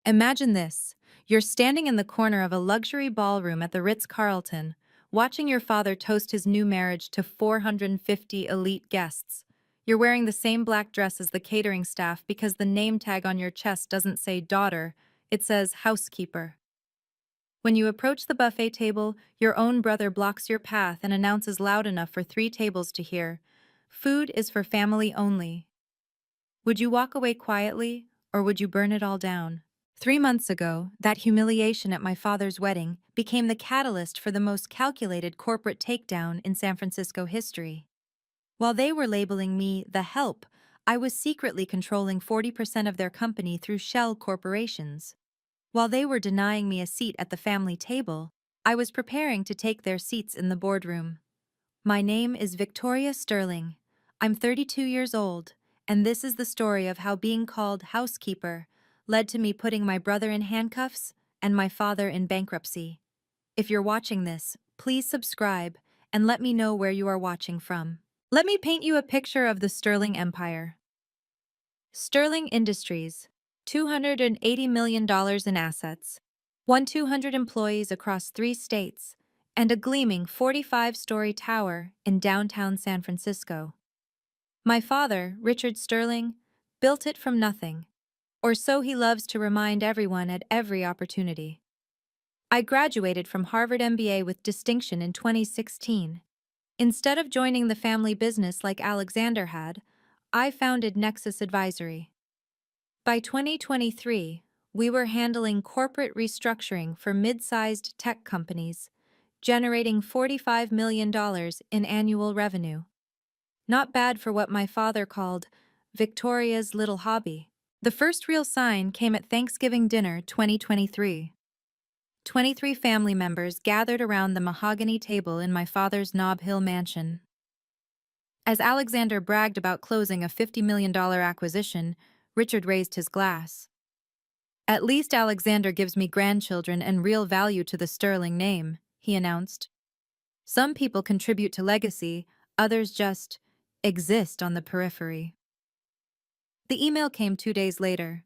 Imagine this. You're standing in the corner of a luxury ballroom at the Ritz-Carlton, watching your father toast his new marriage to 450 elite guests. You're wearing the same black dress as the catering staff because the name tag on your chest doesn't say daughter, it says housekeeper. When you approach the buffet table, your own brother blocks your path and announces loud enough for 3 tables to hear, "Food is for family only." Would you walk away quietly, or would you burn it all down? 3 months ago, that humiliation at my father's wedding became the catalyst for the most calculated corporate takedown in San Francisco history. While they were labeling me the help, I was secretly controlling 40% of their company through shell corporations. While they were denying me a seat at the family table, I was preparing to take their seats in the boardroom. My name is Victoria Sterling. I'm 32 years old, and this is the story of how being called housekeeper led to me putting my brother in handcuffs and my father in bankruptcy. If you're watching this, please subscribe and let me know where you are watching from. Let me paint you a picture of the Sterling Empire. Sterling Industries, $280 million in assets, 200 employees across 3 states, and a gleaming 45-story tower in downtown San Francisco. My father, Richard Sterling, built it from nothing, or so he loves to remind everyone at every opportunity. I graduated from Harvard MBA with distinction in 2016. Instead of joining the family business like Alexander had, I founded Nexus Advisory. By 2023, we were handling corporate restructuring for mid-sized tech companies, generating $45 million in annual revenue. Not bad for what my father called Victoria's little hobby. The first real sign came at Thanksgiving dinner 2023. 23 family members gathered around the mahogany table in my father's Nob Hill mansion. As Alexander bragged about closing a $50 million acquisition, Richard raised his glass. "At least Alexander gives me grandchildren and real value to the Sterling name," he announced. "Some people contribute to legacy, others just exist on the periphery." The email came 2 days later.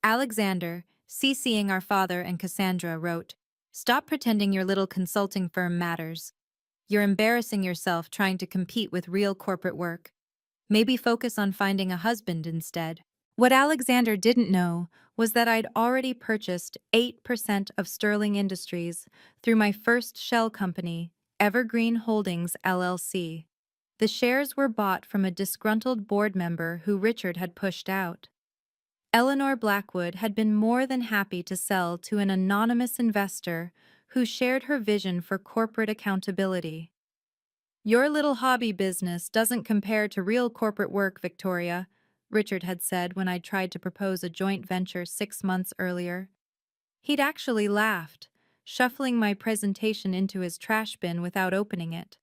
Alexander, CCing our father and Cassandra, wrote, "Stop pretending your little consulting firm matters. You're embarrassing yourself trying to compete with real corporate work. Maybe focus on finding a husband instead." What Alexander didn't know was that I'd already purchased 8% of Sterling Industries through my first shell company, Evergreen Holdings LLC. The shares were bought from a disgruntled board member who Richard had pushed out. Eleanor Blackwood had been more than happy to sell to an anonymous investor who shared her vision for corporate accountability. "Your little hobby business doesn't compare to real corporate work, Victoria," Richard had said when I'd tried to propose a joint venture 6 months earlier. He'd actually laughed, shuffling my presentation into his trash bin without opening it.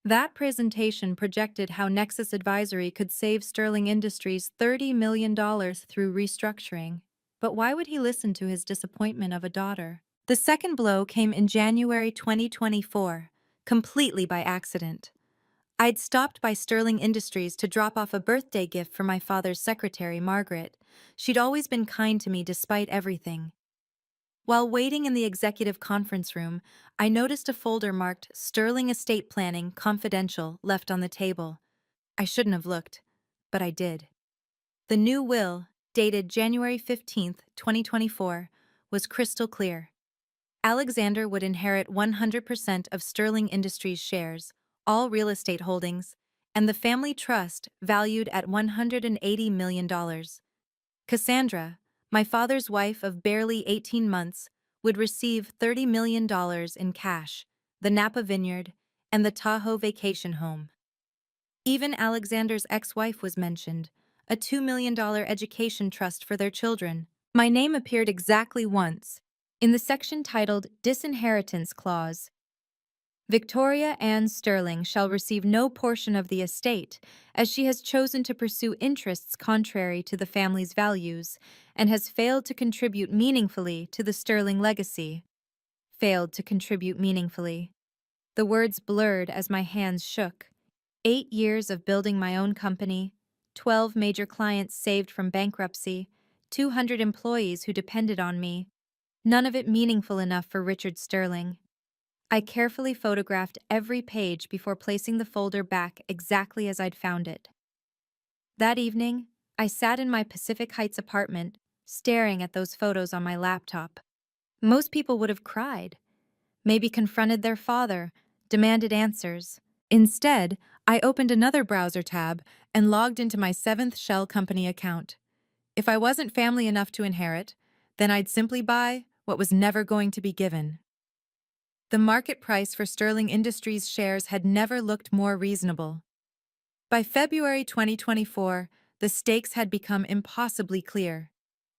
That presentation projected how Nexus Advisory could save Sterling Industries $30 million through restructuring. But why would he listen to his disappointment of a daughter? The second blow came in January 2024, completely by accident. I'd stopped by Sterling Industries to drop off a birthday gift for my father's secretary, Margaret. She'd always been kind to me despite everything. While waiting in the executive conference room, I noticed a folder marked Sterling Estate Planning Confidential left on the table. I shouldn't have looked, but I did. The new will, dated January 15th, 2024, was crystal clear. Alexander would inherit 100% of Sterling Industries shares, all real estate holdings, and the family trust valued at $180 million. Cassandra, my father's wife of barely 18 months, would receive $30 million in cash, the Napa Vineyard, and the Tahoe vacation home. Even Alexander's ex-wife was mentioned, a $2 million education trust for their children. My name appeared exactly once, in the section titled Disinheritance Clause. "Victoria Ann Sterling shall receive no portion of the estate, as she has chosen to pursue interests contrary to the family's values, and has failed to contribute meaningfully to the Sterling legacy." Failed to contribute meaningfully. The words blurred as my hands shook. 8 years of building my own company, 12 major clients saved from bankruptcy, 200 employees who depended on me. None of it meaningful enough for Richard Sterling. I carefully photographed every page before placing the folder back exactly as I'd found it. That evening, I sat in my Pacific Heights apartment, staring at those photos on my laptop. Most people would have cried, maybe confronted their father, demanded answers. Instead, I opened another browser tab and logged into my Seventh Shell Company account. If I wasn't family enough to inherit, then I'd simply buy what was never going to be given. The market price for Sterling Industries shares had never looked more reasonable. By February 2024, the stakes had become impossibly clear.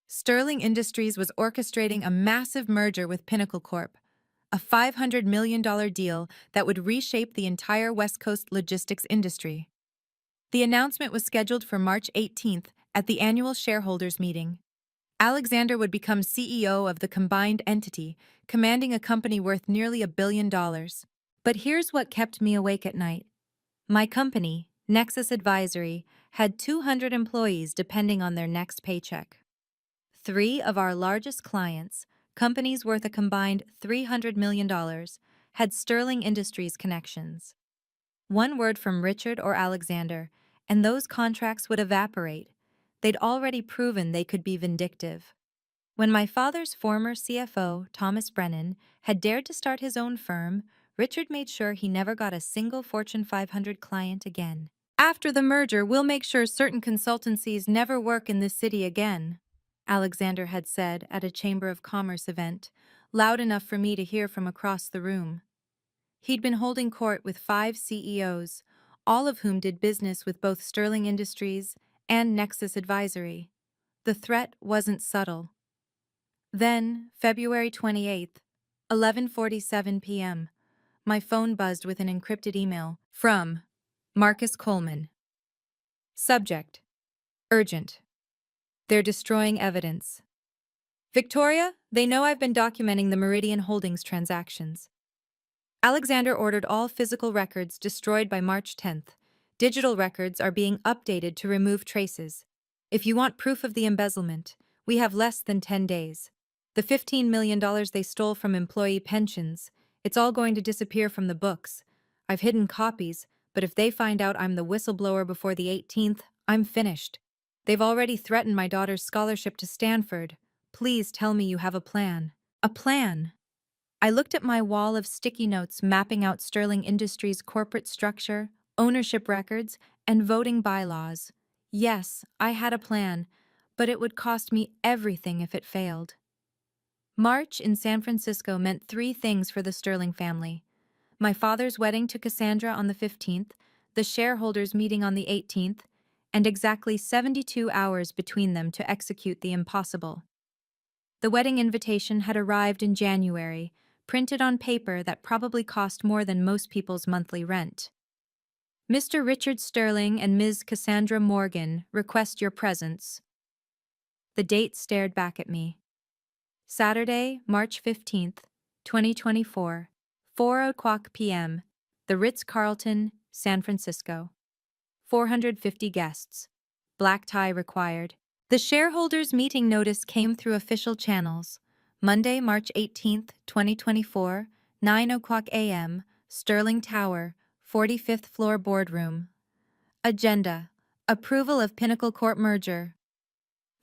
Sterling Industries was orchestrating a massive merger with Pinnacle Corp, a $500 million deal that would reshape the entire West Coast logistics industry. The announcement was scheduled for March 18th at the annual shareholders meeting. Alexander would become CEO of the combined entity, commanding a company worth nearly $1 billion. But here's what kept me awake at night. My company, Nexus Advisory, had 200 employees depending on their next paycheck. 3 of our largest clients, companies worth a combined $300 million, had Sterling Industries connections. One word from Richard or Alexander, and those contracts would evaporate. They'd already proven they could be vindictive. When my father's former CFO, Thomas Brennan, had dared to start his own firm, Richard made sure he never got a single Fortune 500 client again. After the merger, we'll make sure certain consultancies never work in this city again, Alexander had said at a Chamber of Commerce event, loud enough for me to hear from across the room. He'd been holding court with 5 CEOs, all of whom did business with both Sterling Industries and Nexus Advisory. The threat wasn't subtle. Then, February 28th, 11:47 p.m., my phone buzzed with an encrypted email from Marcus Coleman. Subject: Urgent. They're destroying evidence. Victoria, they know I've been documenting the Meridian Holdings transactions. Alexander ordered all physical records destroyed by March 10th. Digital records are being updated to remove traces. If you want proof of the embezzlement, we have less than 10 days. The $15 million they stole from employee pensions, it's all going to disappear from the books. I've hidden copies, but if they find out I'm the whistleblower before the 18th, I'm finished. They've already threatened my daughter's scholarship to Stanford. Please tell me you have a plan. A plan? I looked at my wall of sticky notes mapping out Sterling Industries' corporate structure, ownership records, and voting bylaws. Yes, I had a plan, but it would cost me everything if it failed. March in San Francisco meant 3 things for the Sterling family: my father's wedding to Cassandra on the 15th, the shareholders' meeting on the 18th, and exactly 72 hours between them to execute the impossible. The wedding invitation had arrived in January, printed on paper that probably cost more than most people's monthly rent. Mr. Richard Sterling and Ms. Cassandra Morgan request your presence. The date stared back at me. Saturday, March 15th, 2024, 4:00 p.m., the Ritz-Carlton, San Francisco. 450 guests. Black tie required. The shareholders' meeting notice came through official channels. Monday, March 18th, 2024, 9:00 a.m., Sterling Tower, 45th floor boardroom. Agenda: approval of Pinnacle Corp merger.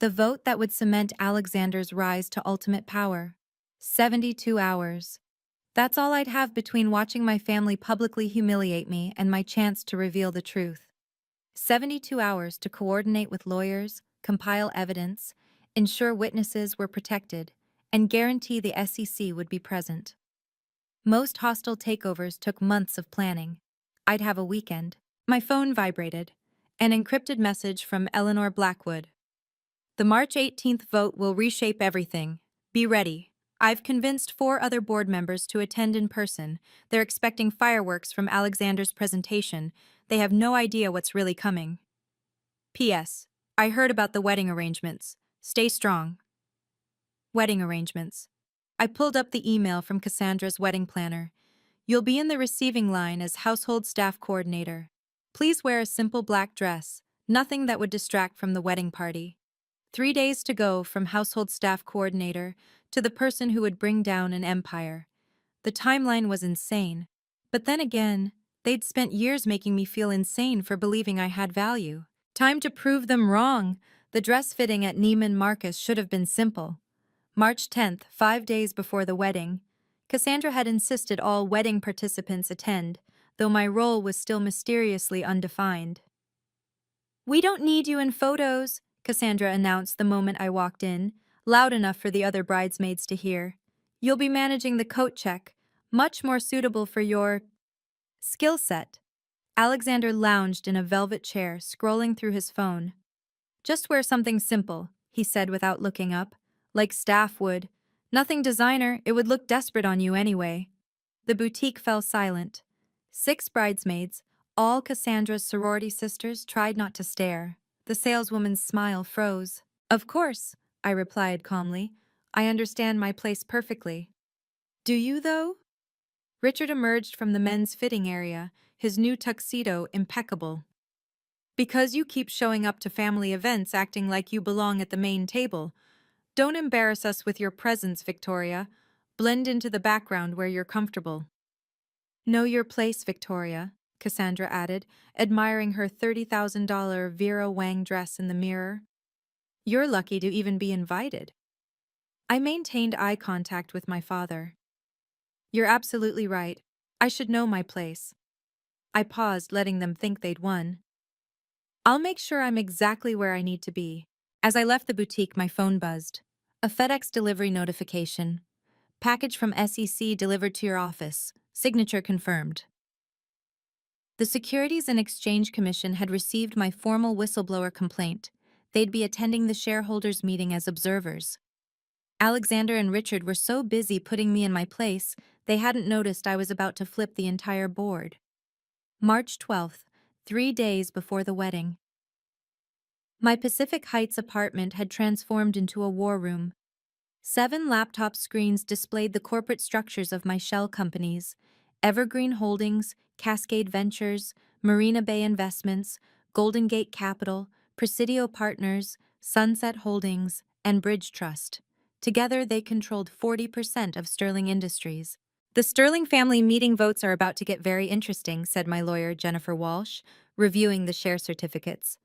The vote that would cement Alexander's rise to ultimate power. 72 hours. That's all I'd have between watching my family publicly humiliate me and my chance to reveal the truth. 72 hours to coordinate with lawyers, compile evidence, ensure witnesses were protected, and guarantee the SEC would be present. Most hostile takeovers took months of planning. I'd have a weekend. My phone vibrated. An encrypted message from Eleanor Blackwood. The March 18th vote will reshape everything. Be ready. I've convinced 4 other board members to attend in person. They're expecting fireworks from Alexander's presentation. They have no idea what's really coming. P.S. I heard about the wedding arrangements. Stay strong. Wedding arrangements. I pulled up the email from Cassandra's wedding planner. You'll be in the receiving line as household staff coordinator. Please wear a simple black dress, nothing that would distract from the wedding party. 3 days to go from household staff coordinator to the person who would bring down an empire. The timeline was insane. But then again, they'd spent years making me feel insane for believing I had value. Time to prove them wrong. The dress fitting at Neiman Marcus should have been simple. March 10th, 5 days before the wedding. Cassandra had insisted all wedding participants attend, though my role was still mysteriously undefined. "We don't need you in photos," Cassandra announced the moment I walked in, loud enough for the other bridesmaids to hear. "You'll be managing the coat check, much more suitable for your skill set." Alexander lounged in a velvet chair, scrolling through his phone. "Just wear something simple," he said without looking up. "Like staff would. Nothing designer, it would look desperate on you anyway." The boutique fell silent. 6 bridesmaids, all Cassandra's sorority sisters, tried not to stare. The saleswoman's smile froze. "Of course," I replied calmly. "I understand my place perfectly." "Do you, though?" Richard emerged from the men's fitting area, his new tuxedo impeccable. "Because you keep showing up to family events acting like you belong at the main table. Don't embarrass us with your presence, Victoria. Blend into the background where you're comfortable." "Know your place, Victoria," Cassandra added, admiring her $30,000 Vera Wang dress in the mirror. "You're lucky to even be invited." I maintained eye contact with my father. "You're absolutely right. I should know my place." I paused, letting them think they'd won. "I'll make sure I'm exactly where I need to be." As I left the boutique, my phone buzzed. A FedEx delivery notification. "Package from SEC delivered to your office. Signature confirmed." The Securities and Exchange Commission had received my formal whistleblower complaint. They'd be attending the shareholders' meeting as observers. Alexander and Richard were so busy putting me in my place, they hadn't noticed I was about to flip the entire board. March 12th, 3 days before the wedding. My Pacific Heights apartment had transformed into a war room. 7 laptop screens displayed the corporate structures of my shell companies: Evergreen Holdings, Cascade Ventures, Marina Bay Investments, Golden Gate Capital, Presidio Partners, Sunset Holdings, and Bridge Trust. Together, they controlled 40% of Sterling Industries. "The Sterling family meeting votes are about to get very interesting," said my lawyer, Jennifer Walsh, reviewing the share certificates.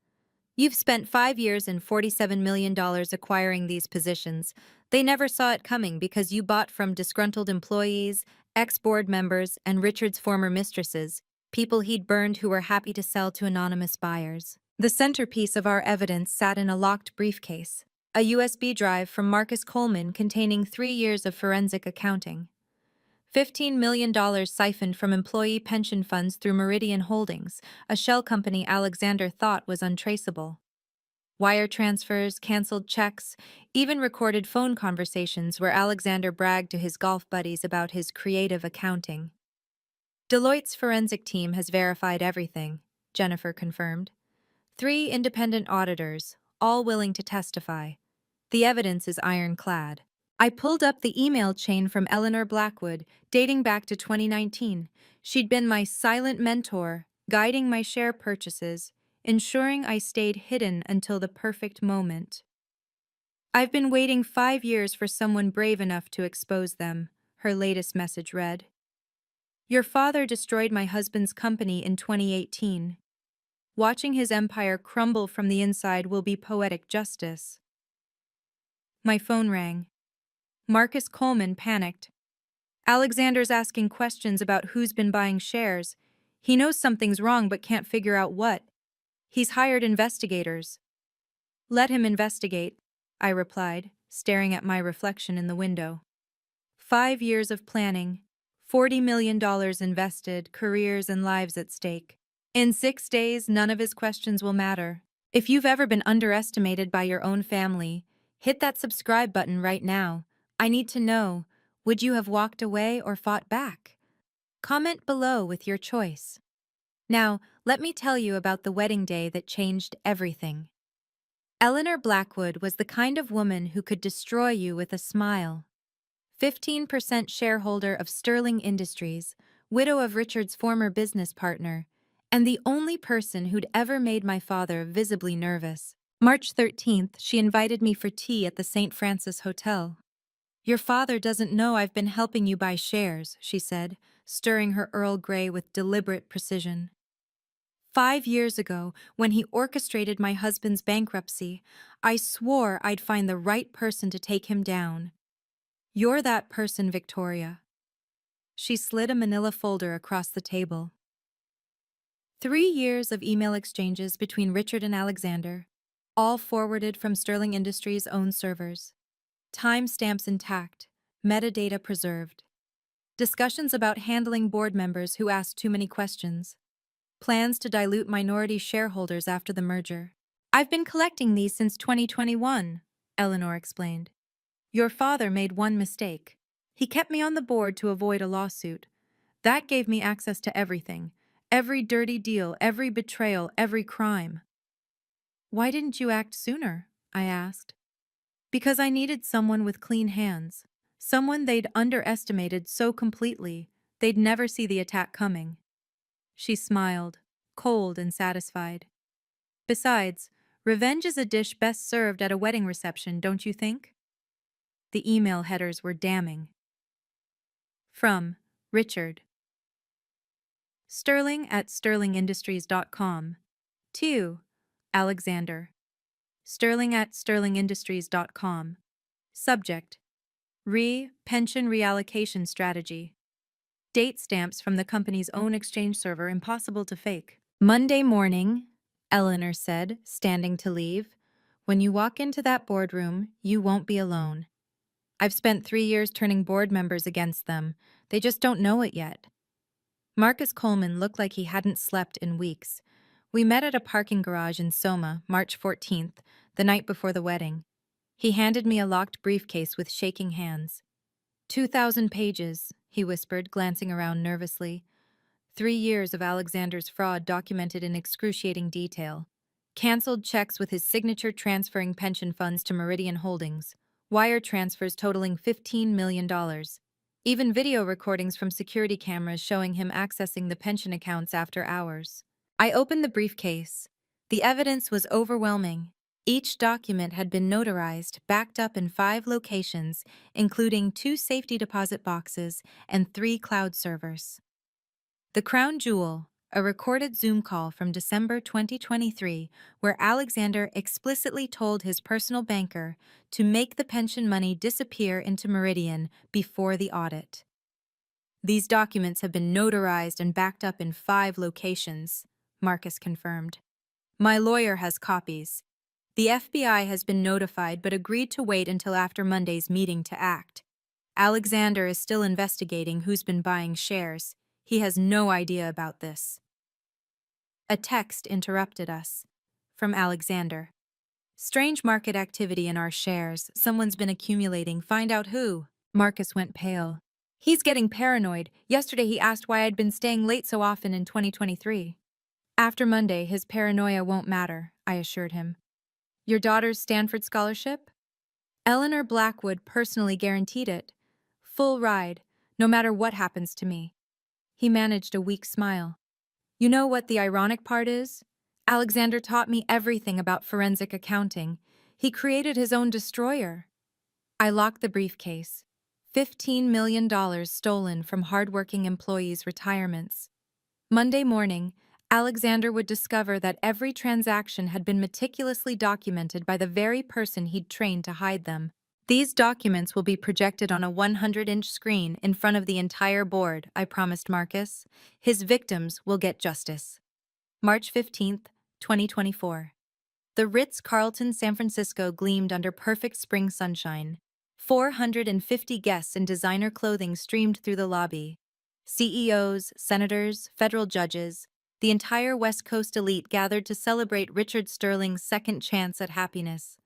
"You've spent 5 years and $47 million acquiring these positions. They never saw it coming because you bought from disgruntled employees, ex-board members, and Richard's former mistresses, people he'd burned who were happy to sell to anonymous buyers." The centerpiece of our evidence sat in a locked briefcase, a USB drive from Marcus Coleman containing 3 years of forensic accounting. $15 million siphoned from employee pension funds through Meridian Holdings, a shell company Alexander thought was untraceable. Wire transfers, canceled checks, even recorded phone conversations where Alexander bragged to his golf buddies about his creative accounting. "Deloitte's forensic team has verified everything," Jennifer confirmed. 3 independent auditors, all willing to testify. The evidence is ironclad. I pulled up the email chain from Eleanor Blackwood, dating back to 2019. She'd been my silent mentor, guiding my share purchases, ensuring I stayed hidden until the perfect moment. "I've been waiting 5 years for someone brave enough to expose them," her latest message read. "Your father destroyed my husband's company in 2018. Watching his empire crumble from the inside will be poetic justice." My phone rang. Marcus Coleman panicked. "Alexander's asking questions about who's been buying shares. He knows something's wrong but can't figure out what. He's hired investigators." "Let him investigate," I replied, staring at my reflection in the window. 5 years of planning, $40 million invested, careers and lives at stake. In 6 days, none of his questions will matter. If you've ever been underestimated by your own family, hit that subscribe button right now. I need to know, would you have walked away or fought back? Comment below with your choice. Now, let me tell you about the wedding day that changed everything. Eleanor Blackwood was the kind of woman who could destroy you with a smile. 15% shareholder of Sterling Industries, widow of Richard's former business partner, and the only person who'd ever made my father visibly nervous. March 13th, she invited me for tea at the St. Francis Hotel. Your father doesn't know I've been helping you buy shares, she said, stirring her Earl Grey with deliberate precision. 5 years ago, when he orchestrated my husband's bankruptcy, I swore I'd find the right person to take him down. You're that person, Victoria. She slid a manila folder across the table. 3 years of email exchanges between Richard and Alexander, all forwarded from Sterling Industries' own servers. Timestamps intact, metadata preserved. Discussions about handling board members who asked too many questions. Plans to dilute minority shareholders after the merger. I've been collecting these since 2021, Eleanor explained. Your father made one mistake. He kept me on the board to avoid a lawsuit. That gave me access to everything. Every dirty deal, every betrayal, every crime. Why didn't you act sooner? I asked. Because I needed someone with clean hands. Someone they'd underestimated so completely, they'd never see the attack coming. She smiled, cold and satisfied. Besides, revenge is a dish best served at a wedding reception, don't you think? The email headers were damning. From Richard. Sterling at sterlingindustries.com. To Alexander. Sterling at sterlingindustries.com. Subject: Pension reallocation strategy. Date stamps from the company's own exchange server impossible to fake. Monday morning, Eleanor said, standing to leave. When you walk into that boardroom, you won't be alone. I've spent 3 years turning board members against them. They just don't know it yet. Marcus Coleman looked like he hadn't slept in weeks. We met at a parking garage in Soma, March 14th, the night before the wedding. He handed me a locked briefcase with shaking hands. 2,000 pages, he whispered, glancing around nervously. 3 years of Alexander's fraud documented in excruciating detail. Cancelled checks with his signature transferring pension funds to Meridian Holdings. Wire transfers totaling $15 million. Even video recordings from security cameras showing him accessing the pension accounts after hours. I opened the briefcase. The evidence was overwhelming. Each document had been notarized, backed up in 5 locations, including 2 safety deposit boxes and 3 cloud servers. The crown jewel, a recorded Zoom call from December 2023, where Alexander explicitly told his personal banker to make the pension money disappear into Meridian before the audit. These documents have been notarized and backed up in 5 locations, Marcus confirmed. My lawyer has copies. The FBI has been notified but agreed to wait until after Monday's meeting to act. Alexander is still investigating who's been buying shares. He has no idea about this. A text interrupted us. From Alexander. Strange market activity in our shares. Someone's been accumulating. Find out who. Marcus went pale. He's getting paranoid. Yesterday he asked why I'd been staying late so often in 2023. After Monday, his paranoia won't matter, I assured him. Your daughter's Stanford scholarship? Eleanor Blackwood personally guaranteed it. Full ride, no matter what happens to me. He managed a weak smile. You know what the ironic part is? Alexander taught me everything about forensic accounting. He created his own destroyer. I locked the briefcase. $15 million stolen from hardworking employees' retirements. Monday morning, Alexander would discover that every transaction had been meticulously documented by the very person he'd trained to hide them. These documents will be projected on a 100-inch screen in front of the entire board, I promised Marcus. His victims will get justice. March 15th, 2024. The Ritz-Carlton San Francisco gleamed under perfect spring sunshine. 450 guests in designer clothing streamed through the lobby. CEOs, senators, federal judges, the entire West Coast elite gathered to celebrate Richard Sterling's second chance at happiness.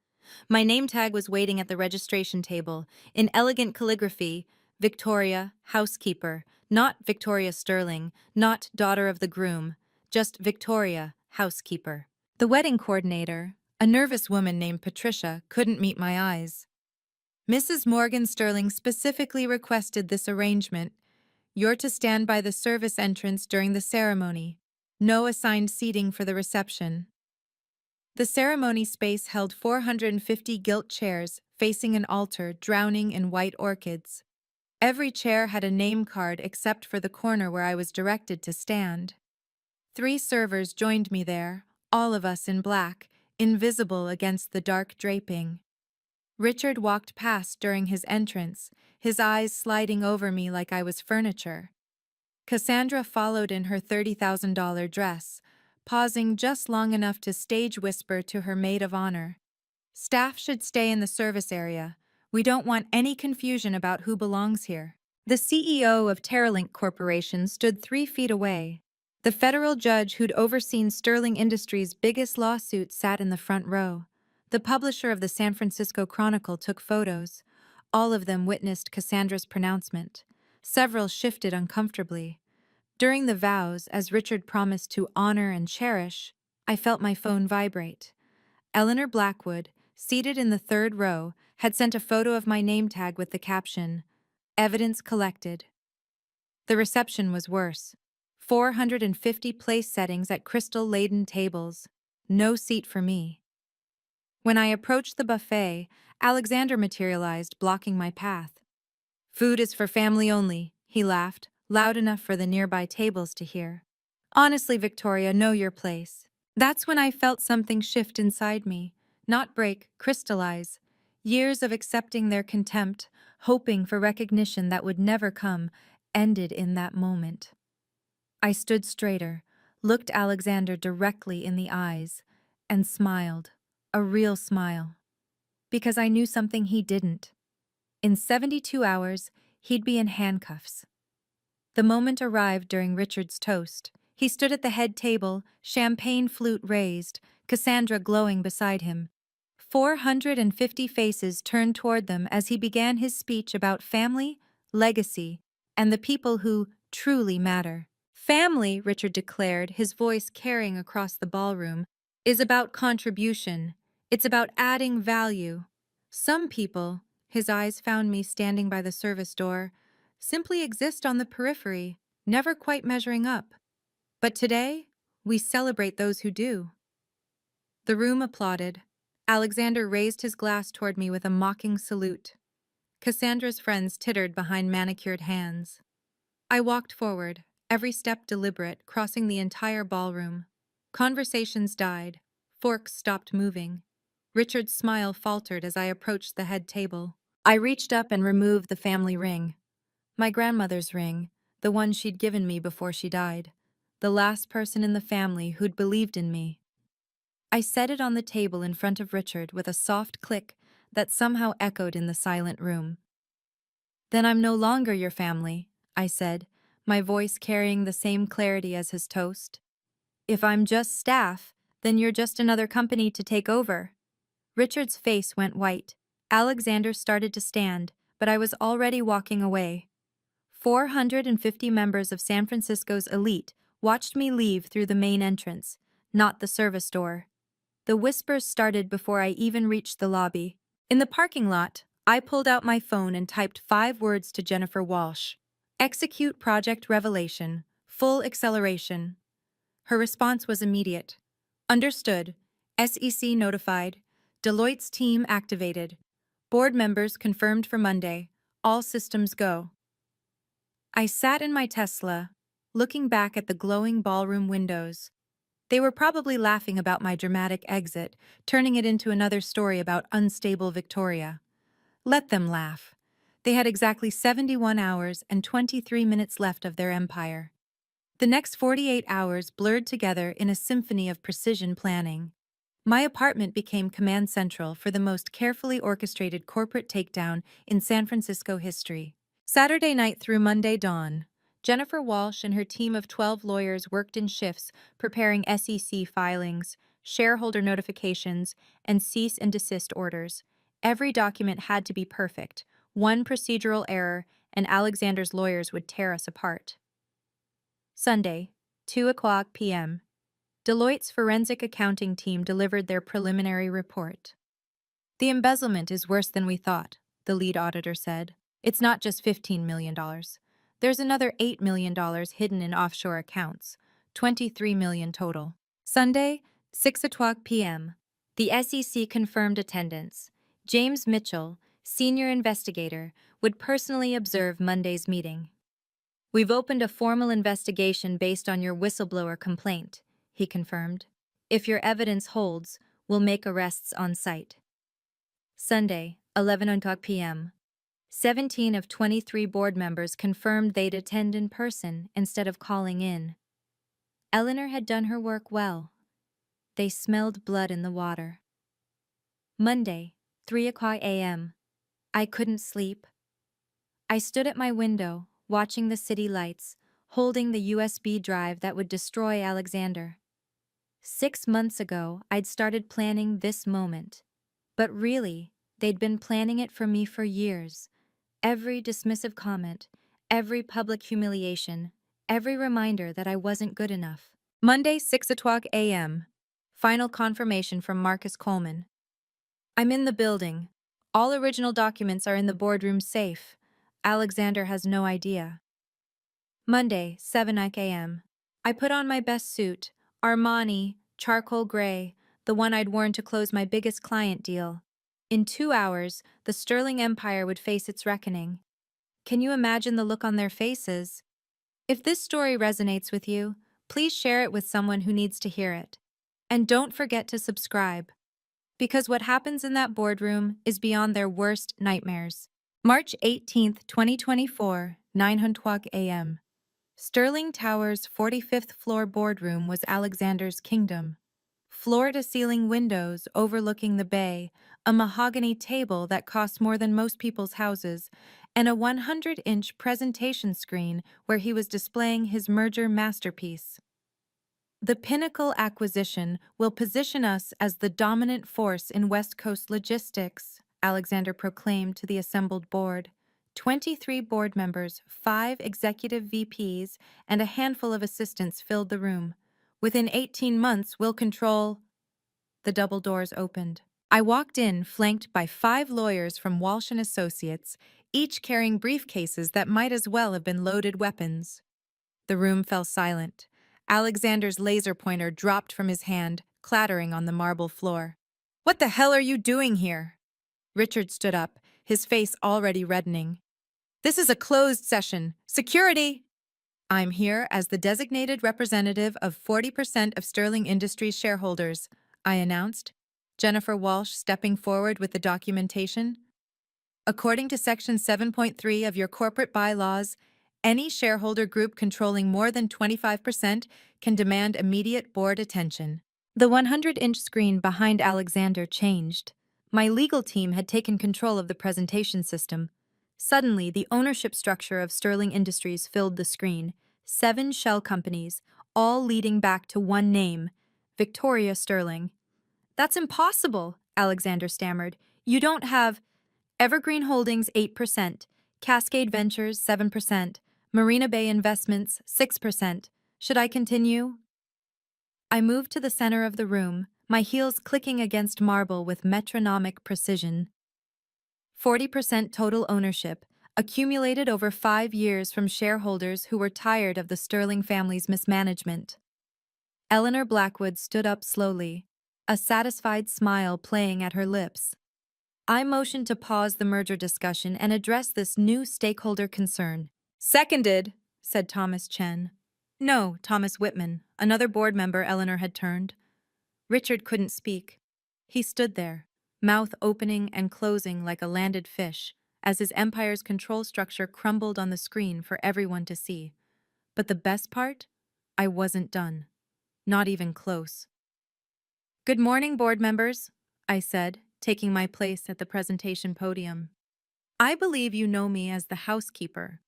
My name tag was waiting at the registration table, in elegant calligraphy, Victoria, Housekeeper, not Victoria Sterling, not daughter of the groom, just Victoria, Housekeeper. The wedding coordinator, a nervous woman named Patricia, couldn't meet my eyes. Mrs. Morgan Sterling specifically requested this arrangement. You're to stand by the service entrance during the ceremony. No assigned seating for the reception. The ceremony space held 450 gilt chairs facing an altar drowning in white orchids. Every chair had a name card except for the corner where I was directed to stand. 3 servers joined me there, all of us in black, invisible against the dark draping. Richard walked past during his entrance, his eyes sliding over me like I was furniture. Cassandra followed in her $30,000 dress, pausing just long enough to stage whisper to her maid of honor. "Staff should stay in the service area. We don't want any confusion about who belongs here." The CEO of Terralink Corporation stood 3 feet away. The federal judge who'd overseen Sterling Industries' biggest lawsuit sat in the front row. The publisher of the San Francisco Chronicle took photos. All of them witnessed Cassandra's pronouncement. Several shifted uncomfortably. During the vows, as Richard promised to honor and cherish, I felt my phone vibrate. Eleanor Blackwood, seated in the 3rd row, had sent a photo of my name tag with the caption, "Evidence collected." The reception was worse. 450 place settings at crystal-laden tables. No seat for me. When I approached the buffet, Alexander materialized, blocking my path. "Food is for family only," he laughed, loud enough for the nearby tables to hear. "Honestly, Victoria, know your place." That's when I felt something shift inside me, not break, crystallize. Years of accepting their contempt, hoping for recognition that would never come, ended in that moment. I stood straighter, looked Alexander directly in the eyes, and smiled, a real smile. Because I knew something he didn't. In 72 hours, he'd be in handcuffs. The moment arrived during Richard's toast. He stood at the head table, champagne flute raised, Cassandra glowing beside him. 450 faces turned toward them as he began his speech about family, legacy, and the people who truly matter. "Family," Richard declared, his voice carrying across the ballroom, "is about contribution. It's about adding value. Some people," his eyes found me standing by the service door, "simply exist on the periphery, never quite measuring up. But today, we celebrate those who do." The room applauded. Alexander raised his glass toward me with a mocking salute. Cassandra's friends tittered behind manicured hands. I walked forward, every step deliberate, crossing the entire ballroom. Conversations died. Forks stopped moving. Richard's smile faltered as I approached the head table. I reached up and removed the family ring. My grandmother's ring, the one she'd given me before she died. The last person in the family who'd believed in me. I set it on the table in front of Richard with a soft click that somehow echoed in the silent room. "Then I'm no longer your family," I said, my voice carrying the same clarity as his toast. "If I'm just staff, then you're just another company to take over." Richard's face went white. Alexander started to stand, but I was already walking away. 450 members of San Francisco's elite watched me leave through the main entrance, not the service door. The whispers started before I even reached the lobby. In the parking lot, I pulled out my phone and typed 5 words to Jennifer Walsh. "Execute Project Revelation. Full acceleration." Her response was immediate. "Understood. SEC notified. Deloitte's team activated. Board members confirmed for Monday. All systems go." I sat in my Tesla, looking back at the glowing ballroom windows. They were probably laughing about my dramatic exit, turning it into another story about unstable Victoria. Let them laugh. They had exactly 71 hours and 23 minutes left of their empire. The next 48 hours blurred together in a symphony of precision planning. My apartment became command central for the most carefully orchestrated corporate takedown in San Francisco history. Saturday night through Monday dawn, Jennifer Walsh and her team of 12 lawyers worked in shifts preparing SEC filings, shareholder notifications, and cease and desist orders. Every document had to be perfect. One procedural error, and Alexander's lawyers would tear us apart. Sunday, 2:00 p.m. Deloitte's forensic accounting team delivered their preliminary report. "The embezzlement is worse than we thought," the lead auditor said. "It's not just $15 million. There's another $8 million hidden in offshore accounts, $23 million total." Sunday, 6:00 p.m. The SEC confirmed attendance. James Mitchell, senior investigator, would personally observe Monday's meeting. "We've opened a formal investigation based on your whistleblower complaint," he confirmed. "If your evidence holds, we'll make arrests on site." Sunday, 11 p.m. 17 of 23 board members confirmed they'd attend in person instead of calling in. Eleanor had done her work well. They smelled blood in the water. Monday, 3 a.m. I couldn't sleep. I stood at my window, watching the city lights, holding the USB drive that would destroy Alexander. 6 months ago, I'd started planning this moment. But really, they'd been planning it for me for years. Every dismissive comment, every public humiliation, every reminder that I wasn't good enough. Monday, 6 a.m. Final confirmation from Marcus Coleman. "I'm in the building. All original documents are in the boardroom safe. Alexander has no idea." Monday, 7 a.m. I put on my best suit, Armani, charcoal gray, the one I'd worn to close my biggest client deal. In 2 hours, the Sterling Empire would face its reckoning. Can you imagine the look on their faces? If this story resonates with you, please share it with someone who needs to hear it. And don't forget to subscribe, because what happens in that boardroom is beyond their worst nightmares. March 18th, 2024, 9:00 a.m. Sterling Tower's 45th floor boardroom was Alexander's kingdom. Floor-to-ceiling windows overlooking the bay, a mahogany table that cost more than most people's houses, and a 100-inch presentation screen where he was displaying his merger masterpiece. "The Pinnacle acquisition will position us as the dominant force in West Coast logistics," Alexander proclaimed to the assembled board. 23 board members, 5 executive VPs, and a handful of assistants filled the room. "Within 18 months, we'll control—" The double doors opened. I walked in, flanked by 5 lawyers from Walsh & Associates, each carrying briefcases that might as well have been loaded weapons. The room fell silent. Alexander's laser pointer dropped from his hand, clattering on the marble floor. "What the hell are you doing here?" Richard stood up, his face already reddening. "This is a closed session. Security!" "I'm here as the designated representative of 40% of Sterling Industries shareholders," I announced, Jennifer Walsh stepping forward with the documentation. "According to Section 7.3 of your corporate bylaws, any shareholder group controlling more than 25% can demand immediate board attention." The 100-inch screen behind Alexander changed. My legal team had taken control of the presentation system. Suddenly, the ownership structure of Sterling Industries filled the screen. 7 shell companies, all leading back to one name, Victoria Sterling. "That's impossible," Alexander stammered. "You don't have—" "Evergreen Holdings 8%, Cascade Ventures 7%, Marina Bay Investments 6%. Should I continue?" I moved to the center of the room, my heels clicking against marble with metronomic precision. 40% total ownership, accumulated over 5 years from shareholders who were tired of the Sterling family's mismanagement. Eleanor Blackwood stood up slowly, a satisfied smile playing at her lips. I motioned to pause the merger discussion and address this new stakeholder concern. "Seconded," said Thomas Chen. "No, Thomas Whitman," another board member Eleanor had turned. Richard couldn't speak. He stood there, mouth opening and closing like a landed fish, as his empire's control structure crumbled on the screen for everyone to see. But the best part? I wasn't done. Not even close. "Good morning, board members," I said, taking my place at the presentation podium. "I believe you know me as the Housekeeper.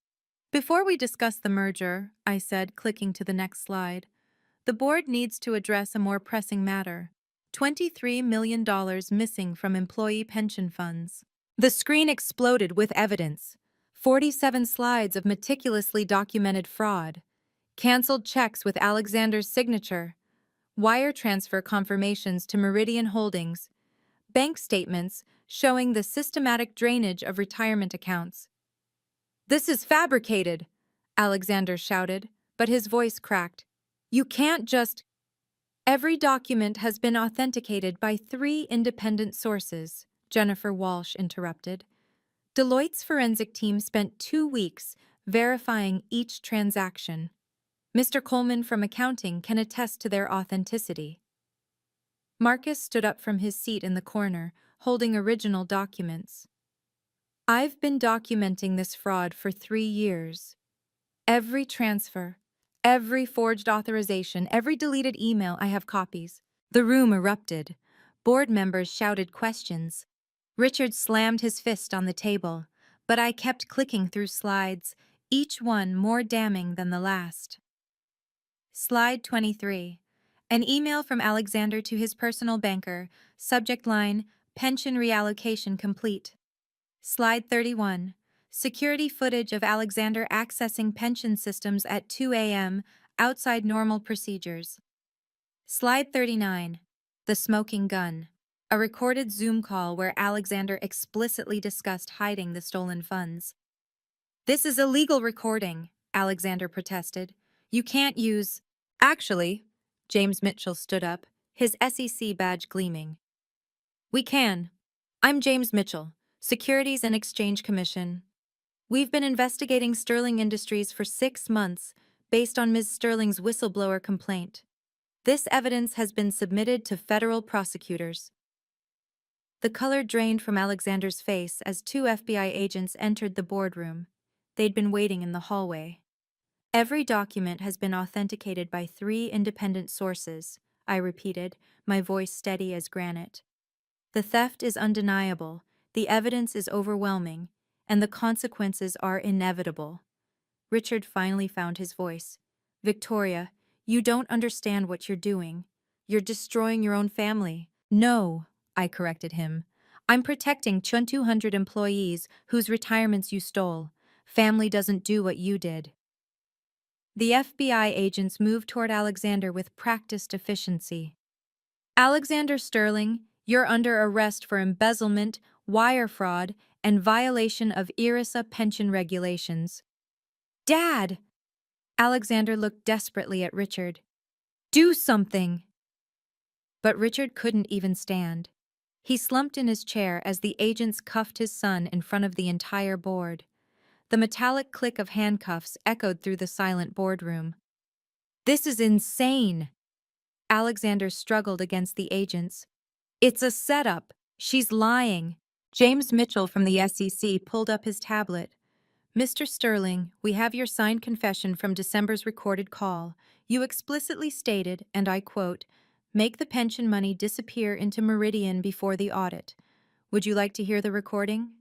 Before we discuss the merger," I said, clicking to the next slide, "the board needs to address a more pressing matter. $23 million missing from employee pension funds." The screen exploded with evidence. 47 slides of meticulously documented fraud. Canceled checks with Alexander's signature. Wire transfer confirmations to Meridian Holdings. Bank statements showing the systematic drainage of retirement accounts. "This is fabricated," Alexander shouted, but his voice cracked. "You can't just—" Every document has been authenticated by 3 independent sources, Jennifer Walsh interrupted. Deloitte's forensic team spent 2 weeks verifying each transaction. Mr. Coleman from accounting can attest to their authenticity. Marcus stood up from his seat in the corner, holding original documents. I've been documenting this fraud for 3 years. Every transfer, every forged authorization, every deleted email, I have copies. The room erupted. Board members shouted questions. Richard slammed his fist on the table, but I kept clicking through slides, each one more damning than the last. Slide 23. An email from Alexander to his personal banker, subject line, pension reallocation complete. Slide 31. Security footage of Alexander accessing pension systems at 2 a.m. outside normal procedures. Slide 39. The smoking gun. A recorded Zoom call where Alexander explicitly discussed hiding the stolen funds. This is illegal recording, Alexander protested. You can't use... Actually, James Mitchell stood up, his SEC badge gleaming. We can. I'm James Mitchell, Securities and Exchange Commission. We've been investigating Sterling Industries for 6 months based on Ms. Sterling's whistleblower complaint. This evidence has been submitted to federal prosecutors. The color drained from Alexander's face as 2 FBI agents entered the boardroom. They'd been waiting in the hallway. Every document has been authenticated by 3 independent sources, I repeated, my voice steady as granite. The theft is undeniable, the evidence is overwhelming, and the consequences are inevitable. Richard finally found his voice. Victoria, you don't understand what you're doing. You're destroying your own family. No, I corrected him. I'm protecting 200 employees whose retirements you stole. Family doesn't do what you did. The FBI agents moved toward Alexander with practiced efficiency. Alexander Sterling, you're under arrest for embezzlement, wire fraud, and violation of ERISA pension regulations. Dad! Alexander looked desperately at Richard. Do something! But Richard couldn't even stand. He slumped in his chair as the agents cuffed his son in front of the entire board. The metallic click of handcuffs echoed through the silent boardroom. This is insane! Alexander struggled against the agents. It's a setup. She's lying. James Mitchell from the SEC pulled up his tablet. Mr. Sterling, we have your signed confession from December's recorded call. You explicitly stated, and I quote, "Make the pension money disappear into Meridian before the audit." Would you like to hear the recording?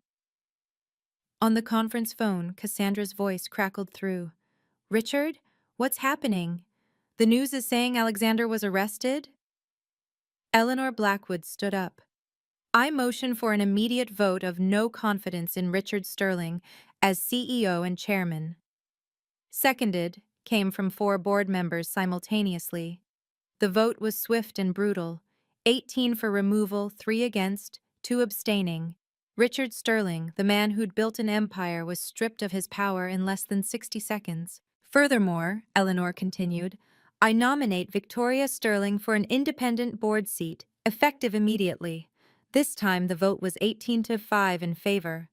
On the conference phone, Cassandra's voice crackled through. Richard, what's happening? The news is saying Alexander was arrested? Eleanor Blackwood stood up. I motion for an immediate vote of no confidence in Richard Sterling as CEO and chairman. Seconded came from 4 board members simultaneously. The vote was swift and brutal. 18 for removal, 3 against, 2 abstaining. Richard Sterling, the man who'd built an empire, was stripped of his power in less than 60 seconds. Furthermore, Eleanor continued, I nominate Victoria Sterling for an independent board seat, effective immediately. This time the vote was 18-5 in favor.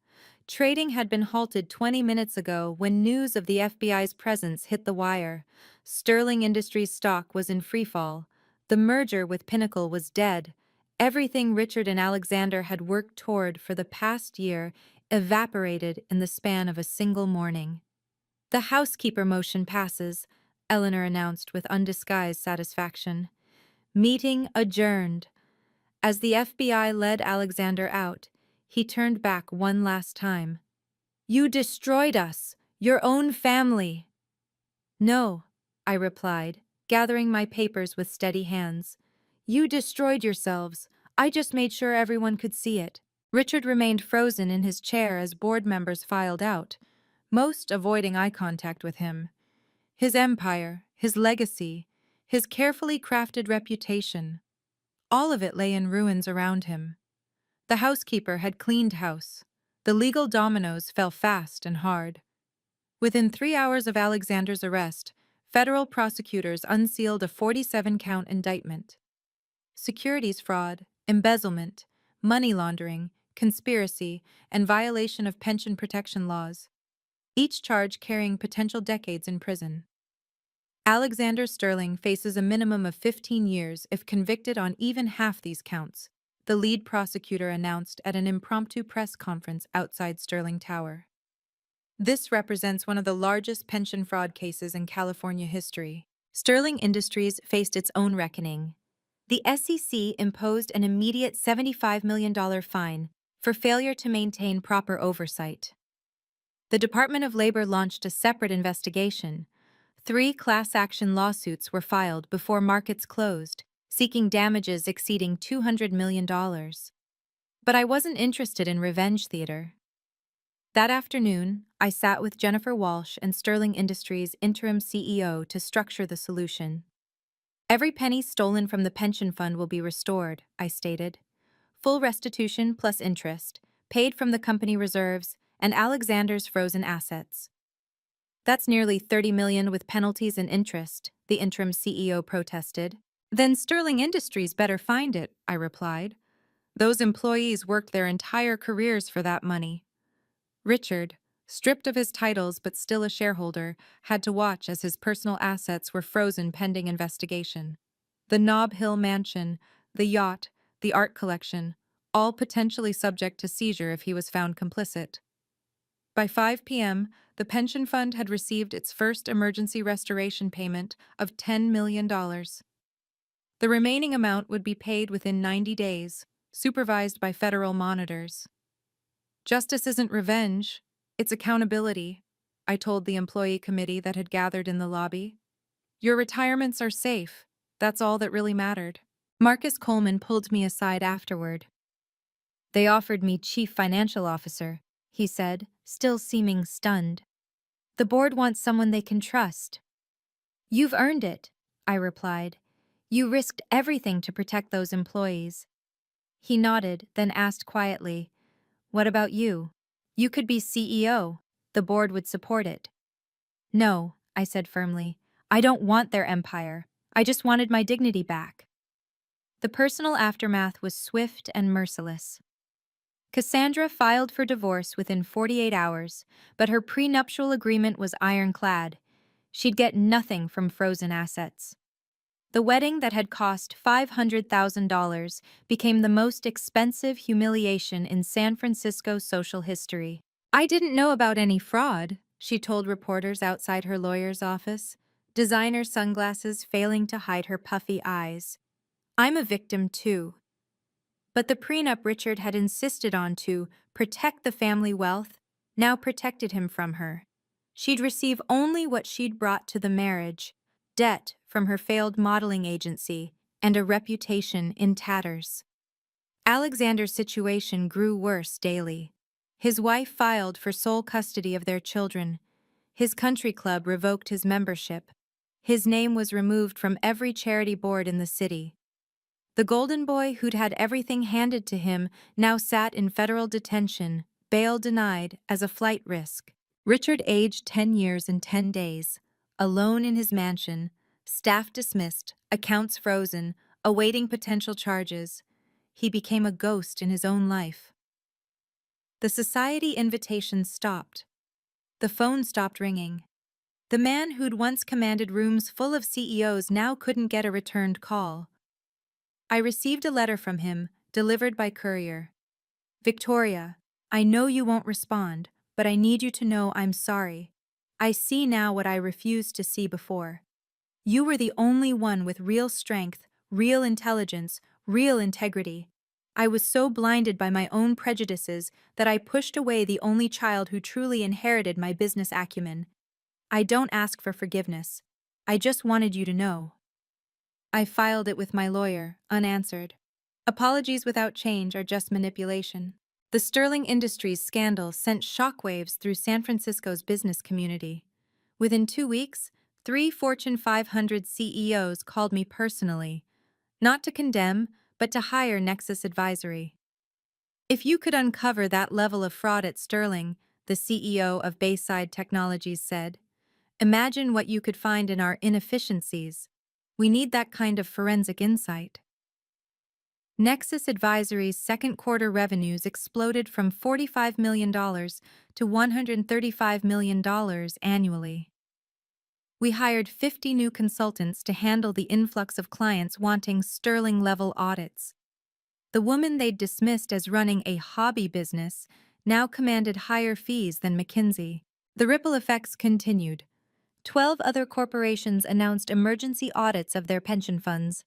Trading had been halted 20 minutes ago when news of the FBI's presence hit the wire. Sterling Industries stock was in freefall. The merger with Pinnacle was dead. Everything Richard and Alexander had worked toward for the past year evaporated in the span of a single morning. The housekeeper motion passes, Eleanor announced with undisguised satisfaction. Meeting adjourned. As the FBI led Alexander out, he turned back one last time. You destroyed us, your own family. No, I replied, gathering my papers with steady hands. You destroyed yourselves. I just made sure everyone could see it. Richard remained frozen in his chair as board members filed out, most avoiding eye contact with him. His empire, his legacy, his carefully crafted reputation, all of it lay in ruins around him. The housekeeper had cleaned house. The legal dominoes fell fast and hard. Within 3 hours of Alexander's arrest, Federal prosecutors unsealed a 47-count indictment. Securities fraud, embezzlement, money laundering, conspiracy, and violation of pension protection laws, each charge carrying potential decades in prison. Alexander Sterling faces a minimum of 15 years if convicted on even half these counts, the lead prosecutor announced at an impromptu press conference outside Sterling Tower. This represents one of the largest pension fraud cases in California history. Sterling Industries faced its own reckoning. The SEC imposed an immediate $75 million fine for failure to maintain proper oversight. The Department of Labor launched a separate investigation. 3 class action lawsuits were filed before markets closed, seeking damages exceeding $200 million. But I wasn't interested in revenge theater. That afternoon, I sat with Jennifer Walsh and Sterling Industries' interim CEO to structure the solution. Every penny stolen from the pension fund will be restored, I stated. Full restitution plus interest, paid from the company reserves and Alexander's frozen assets. That's nearly $30 million with penalties and interest, the interim CEO protested. Then Sterling Industries better find it, I replied. Those employees worked their entire careers for that money. Richard, stripped of his titles but still a shareholder, had to watch as his personal assets were frozen pending investigation. The Nob Hill mansion, the yacht, the art collection, all potentially subject to seizure if he was found complicit. By 5 p.m., the pension fund had received its first emergency restoration payment of $10 million. The remaining amount would be paid within 90 days, supervised by federal monitors. Justice isn't revenge, it's accountability, I told the employee committee that had gathered in the lobby. Your retirements are safe. That's all that really mattered. Marcus Coleman pulled me aside afterward. They offered me chief financial officer, he said, still seeming stunned. The board wants someone they can trust. You've earned it, I replied. You risked everything to protect those employees. He nodded, then asked quietly, what about you? You could be CEO. The board would support it. No, I said firmly. I don't want their empire. I just wanted my dignity back. The personal aftermath was swift and merciless. Cassandra filed for divorce within 48 hours, but her prenuptial agreement was ironclad. She'd get nothing from frozen assets. The wedding that had cost $500,000 became the most expensive humiliation in San Francisco social history. I didn't know about any fraud, she told reporters outside her lawyer's office, designer sunglasses failing to hide her puffy eyes. I'm a victim too. But the prenup Richard had insisted on to protect the family wealth now protected him from her. She'd receive only what she'd brought to the marriage, debt from her failed modeling agency, and a reputation in tatters. Alexander's situation grew worse daily. His wife filed for sole custody of their children. His country club revoked his membership. His name was removed from every charity board in the city. The golden boy who'd had everything handed to him now sat in federal detention, bail denied as a flight risk. Richard aged 10 years and 10 days, alone in his mansion, staff dismissed, accounts frozen, awaiting potential charges. He became a ghost in his own life. The society invitation stopped. The phone stopped ringing. The man who'd once commanded rooms full of CEOs now couldn't get a returned call. I received a letter from him, delivered by courier. Victoria, I know you won't respond, but I need you to know I'm sorry. I see now what I refused to see before. You were the only one with real strength, real intelligence, real integrity. I was so blinded by my own prejudices that I pushed away the only child who truly inherited my business acumen. I don't ask for forgiveness. I just wanted you to know. I filed it with my lawyer, unanswered. Apologies without change are just manipulation. The Sterling Industries scandal sent shockwaves through San Francisco's business community. Within 2 weeks, 3 Fortune 500 CEOs called me personally, not to condemn, but to hire Nexus Advisory. If you could uncover that level of fraud at Sterling, the CEO of Bayside Technologies said, Imagine what you could find in our inefficiencies. We need that kind of forensic insight. Nexus Advisory's second quarter revenues exploded from $45 million to $135 million annually. We hired 50 new consultants to handle the influx of clients wanting sterling-level audits. The woman they'd dismissed as running a hobby business now commanded higher fees than McKinsey. The ripple effects continued. 12 other corporations announced emergency audits of their pension funds.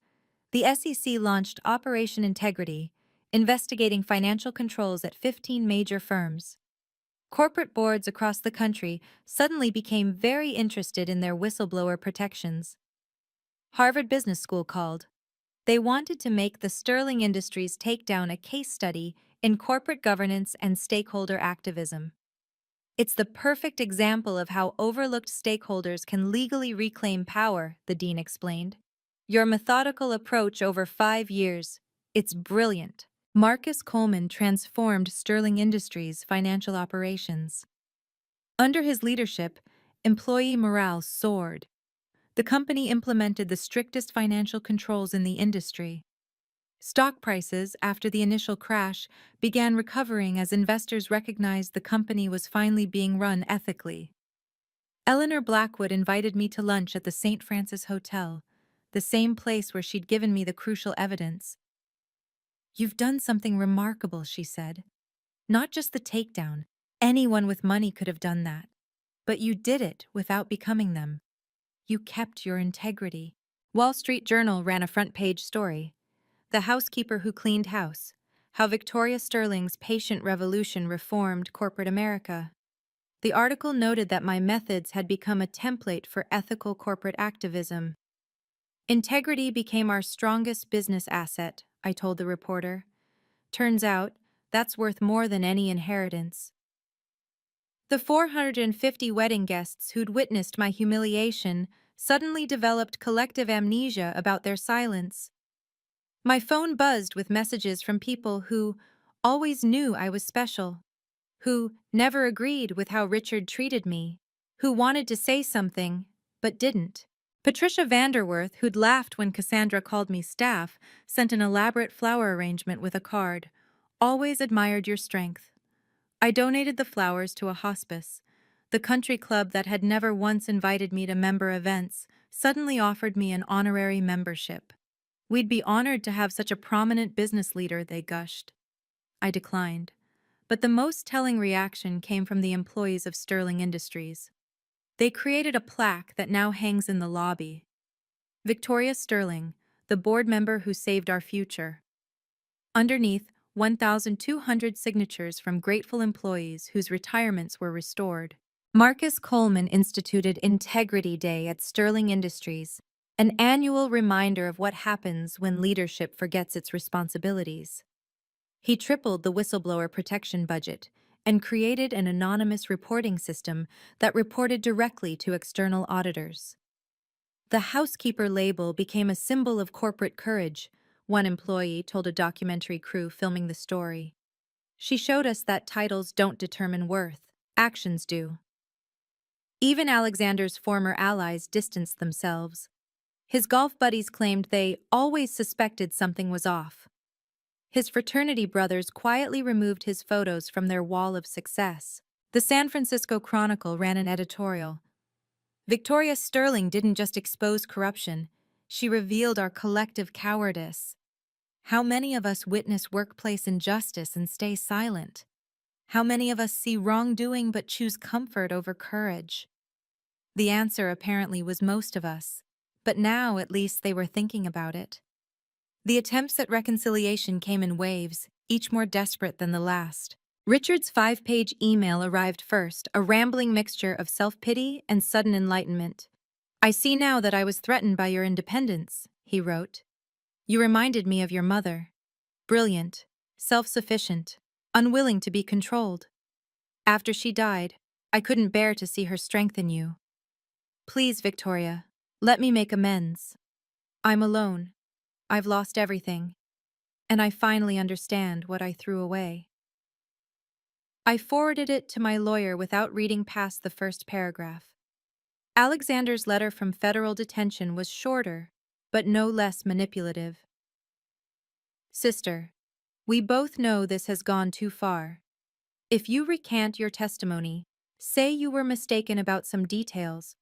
The SEC launched Operation Integrity, investigating financial controls at 15 major firms. Corporate boards across the country suddenly became very interested in their whistleblower protections. Harvard Business School called. They wanted to make the Sterling Industries takedown a case study in corporate governance and stakeholder activism. It's the perfect example of how overlooked stakeholders can legally reclaim power, the dean explained. Your methodical approach over 5 years. It's brilliant. Marcus Coleman transformed Sterling Industries' financial operations. Under his leadership, employee morale soared. The company implemented the strictest financial controls in the industry. Stock prices, after the initial crash, began recovering as investors recognized the company was finally being run ethically. Eleanor Blackwood invited me to lunch at the St. Francis Hotel, the same place where she'd given me the crucial evidence. "You've done something remarkable," she said. "Not just the takedown. Anyone with money could have done that. But you did it without becoming them. You kept your integrity." Wall Street Journal ran a front-page story. The Housekeeper Who Cleaned House: How Victoria Sterling's Patient Revolution Reformed Corporate America. The article noted that my methods had become a template for ethical corporate activism. "Integrity became our strongest business asset," I told the reporter. "Turns out, that's worth more than any inheritance." The 450 wedding guests who'd witnessed my humiliation suddenly developed collective amnesia about their silence. My phone buzzed with messages from people who always knew I was special, who never agreed with how Richard treated me, who wanted to say something, but didn't. Patricia Vanderworth, who'd laughed when Cassandra called me staff, sent an elaborate flower arrangement with a card. "Always admired your strength." I donated the flowers to a hospice. The country club that had never once invited me to member events suddenly offered me an honorary membership. "We'd be honored to have such a prominent business leader," they gushed. I declined. But the most telling reaction came from the employees of Sterling Industries. They created a plaque that now hangs in the lobby. "Victoria Sterling, the board member who saved our future." Underneath, 1,200 signatures from grateful employees whose retirements were restored. Marcus Coleman instituted Integrity Day at Sterling Industries, an annual reminder of what happens when leadership forgets its responsibilities. He tripled the whistleblower protection budget and created an anonymous reporting system that reported directly to external auditors. The Housekeeper label became a symbol of corporate courage, one employee told a documentary crew filming the story. "She showed us that titles don't determine worth, actions do." Even Alexander's former allies distanced themselves. His golf buddies claimed they always suspected something was off. His fraternity brothers quietly removed his photos from their wall of success. The San Francisco Chronicle ran an editorial. "Victoria Sterling didn't just expose corruption, she revealed our collective cowardice. How many of us witness workplace injustice and stay silent? How many of us see wrongdoing but choose comfort over courage?" The answer apparently was most of us, but now at least they were thinking about it. The attempts at reconciliation came in waves, each more desperate than the last. Richard's 5-page email arrived first, a rambling mixture of self-pity and sudden enlightenment. "I see now that I was threatened by your independence," he wrote. "You reminded me of your mother. Brilliant, self-sufficient, unwilling to be controlled. After she died, I couldn't bear to see her strengthen you. Please, Victoria, let me make amends. I'm alone. I've lost everything. And I finally understand what I threw away." I forwarded it to my lawyer without reading past the first paragraph. Alexander's letter from federal detention was shorter, but no less manipulative. Sister, we both know this has gone too far. If you recant your testimony, say you were mistaken about some details,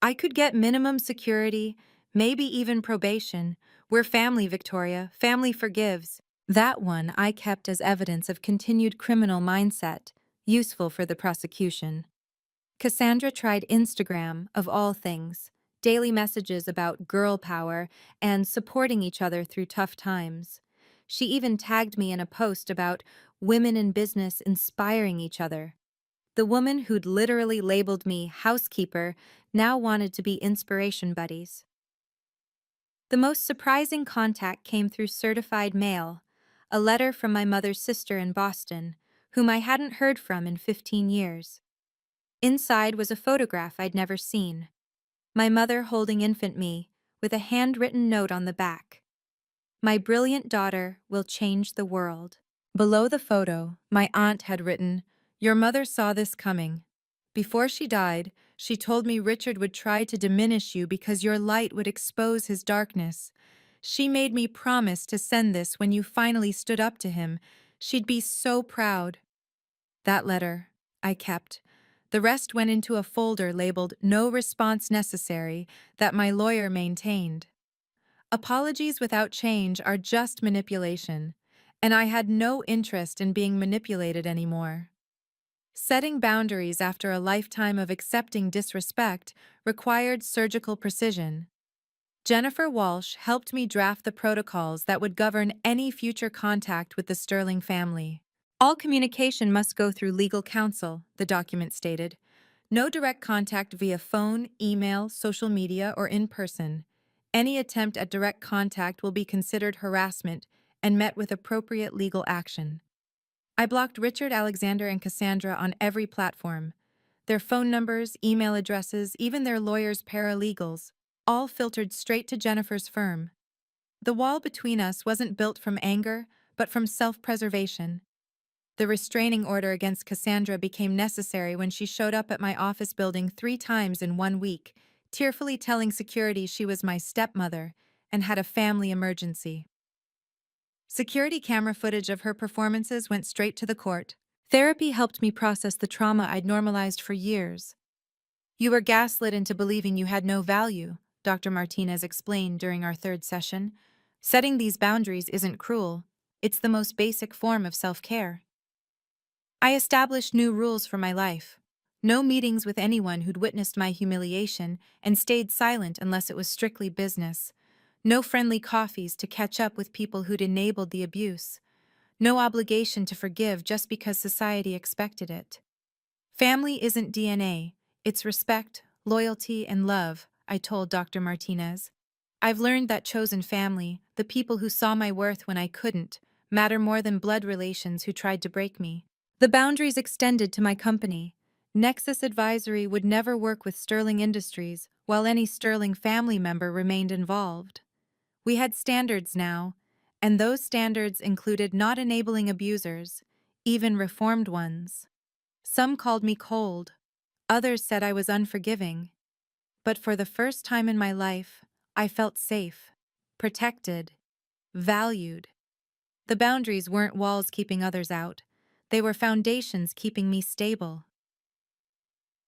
I could get minimum security, maybe even probation. We're family, Victoria. Family forgives. That one I kept as evidence of continued criminal mindset, useful for the prosecution. Cassandra tried Instagram, of all things, daily messages about girl power and supporting each other through tough times. She even tagged me in a post about women in business inspiring each other. The woman who'd literally labeled me housekeeper now wanted to be inspiration buddies. The most surprising contact came through certified mail, a letter from my mother's sister in Boston, whom I hadn't heard from in 15 years. Inside was a photograph I'd never seen. My mother holding infant me, with a handwritten note on the back. My brilliant daughter will change the world. Below the photo, my aunt had written, "Your mother saw this coming. Before she died, she told me Richard would try to diminish you because your light would expose his darkness. She made me promise to send this when you finally stood up to him. She'd be so proud." That letter, I kept. The rest went into a folder labeled "No response necessary" that my lawyer maintained. Apologies without change are just manipulation, and I had no interest in being manipulated anymore. Setting boundaries after a lifetime of accepting disrespect required surgical precision. Jennifer Walsh helped me draft the protocols that would govern any future contact with the Sterling family. All communication must go through legal counsel, the document stated. No direct contact via phone, email, social media, or in person. Any attempt at direct contact will be considered harassment and met with appropriate legal action. I blocked Richard, Alexander, and Cassandra on every platform. Their phone numbers, email addresses, even their lawyers' paralegals, all filtered straight to Jennifer's firm. The wall between us wasn't built from anger, but from self-preservation. The restraining order against Cassandra became necessary when she showed up at my office building 3 times in 1 week, tearfully telling security she was my stepmother and had a family emergency. Security camera footage of her performances went straight to the court. Therapy helped me process the trauma I'd normalized for years. "You were gaslit into believing you had no value," Dr. Martinez explained during our 3rd session. "Setting these boundaries isn't cruel. It's the most basic form of self-care." I established new rules for my life. No meetings with anyone who'd witnessed my humiliation and stayed silent unless it was strictly business. No friendly coffees to catch up with people who'd enabled the abuse. No obligation to forgive just because society expected it. Family isn't DNA, it's respect, loyalty, and love, I told Dr. Martinez. I've learned that chosen family, the people who saw my worth when I couldn't, matter more than blood relations who tried to break me. The boundaries extended to my company. Nexus Advisory would never work with Sterling Industries while any Sterling family member remained involved. We had standards now, and those standards included not enabling abusers, even reformed ones. Some called me cold. Others said I was unforgiving. But for the first time in my life, I felt safe, protected, valued. The boundaries weren't walls keeping others out. They were foundations keeping me stable.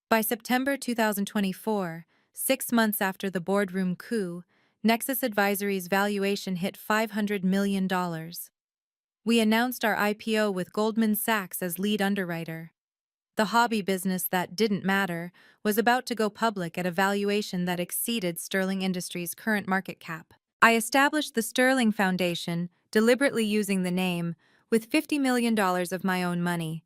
By September 2024, 6 months after the boardroom coup, Nexus Advisory's valuation hit $500 million. We announced our IPO with Goldman Sachs as lead underwriter. The hobby business that didn't matter was about to go public at a valuation that exceeded Sterling Industries' current market cap. I established the Sterling Foundation, deliberately using the name, with $50 million of my own money.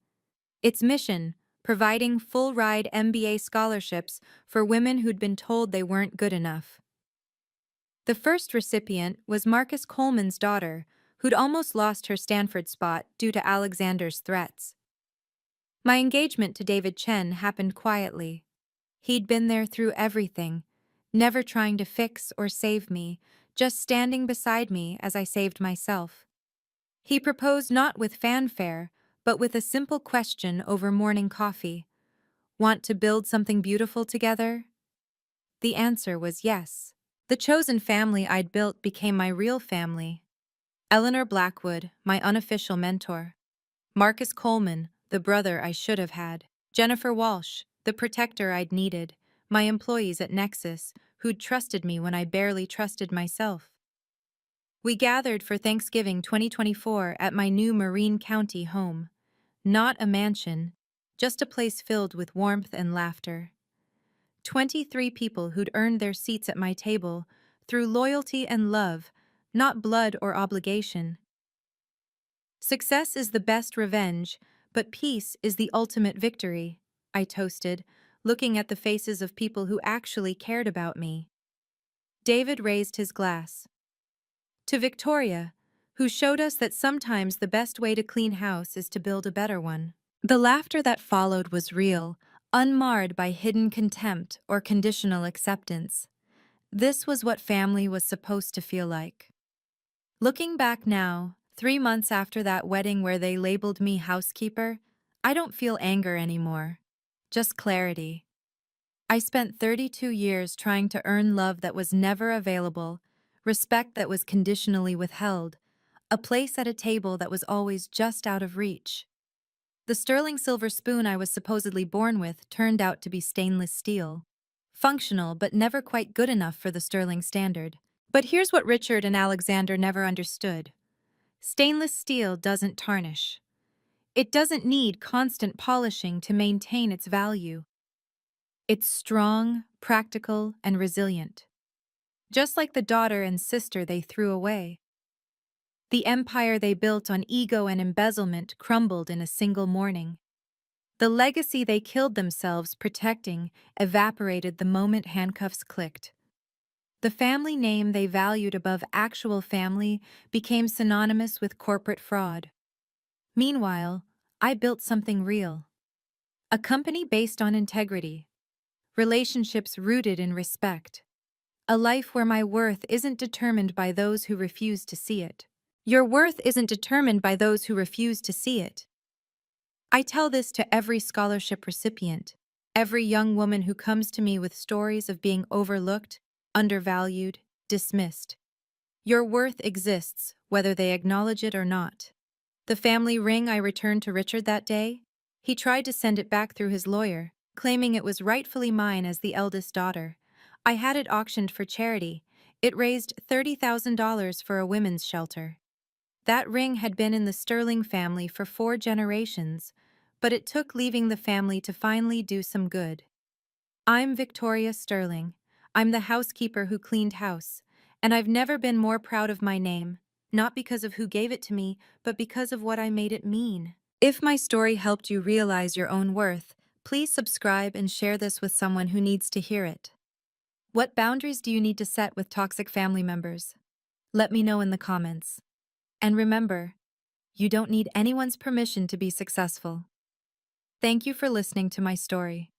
Its mission, providing full-ride MBA scholarships for women who'd been told they weren't good enough. The first recipient was Marcus Coleman's daughter, who'd almost lost her Stanford spot due to Alexander's threats. My engagement to David Chen happened quietly. He'd been there through everything, never trying to fix or save me, just standing beside me as I saved myself. He proposed not with fanfare, but with a simple question over morning coffee. "Want to build something beautiful together?" The answer was yes. The chosen family I'd built became my real family. Eleanor Blackwood, my unofficial mentor. Marcus Coleman, the brother I should have had. Jennifer Walsh, the protector I'd needed. My employees at Nexus, who'd trusted me when I barely trusted myself. We gathered for Thanksgiving 2024 at my new Marine County home. Not a mansion, just a place filled with warmth and laughter. 23 people who'd earned their seats at my table through loyalty and love, not blood or obligation. Success is the best revenge, but peace is the ultimate victory, I toasted, looking at the faces of people who actually cared about me. David raised his glass. To Victoria, who showed us that sometimes the best way to clean house is to build a better one. The laughter that followed was real, unmarred by hidden contempt or conditional acceptance. This was what family was supposed to feel like. Looking back now, 3 months after that wedding where they labeled me housekeeper, I don't feel anger anymore. Just clarity. I spent 32 years trying to earn love that was never available, respect that was conditionally withheld, a place at a table that was always just out of reach. The sterling silver spoon I was supposedly born with turned out to be stainless steel. Functional, but never quite good enough for the sterling standard. But here's what Richard and Alexander never understood. Stainless steel doesn't tarnish. It doesn't need constant polishing to maintain its value. It's strong, practical, and resilient. Just like the daughter and sister they threw away. The empire they built on ego and embezzlement crumbled in a single morning. The legacy they killed themselves protecting evaporated the moment handcuffs clicked. The family name they valued above actual family became synonymous with corporate fraud. Meanwhile, I built something real. A company based on integrity. Relationships rooted in respect. A life where my worth isn't determined by those who refuse to see it. Your worth isn't determined by those who refuse to see it. I tell this to every scholarship recipient, every young woman who comes to me with stories of being overlooked, undervalued, dismissed. Your worth exists, whether they acknowledge it or not. The family ring I returned to Richard that day, he tried to send it back through his lawyer, claiming it was rightfully mine as the eldest daughter. I had it auctioned for charity. It raised $30,000 for a women's shelter. That ring had been in the Sterling family for 4 generations, but it took leaving the family to finally do some good. I'm Victoria Sterling. I'm the housekeeper who cleaned house, and I've never been more proud of my name, not because of who gave it to me, but because of what I made it mean. If my story helped you realize your own worth, please subscribe and share this with someone who needs to hear it. What boundaries do you need to set with toxic family members? Let me know in the comments. And remember, you don't need anyone's permission to be successful. Thank you for listening to my story.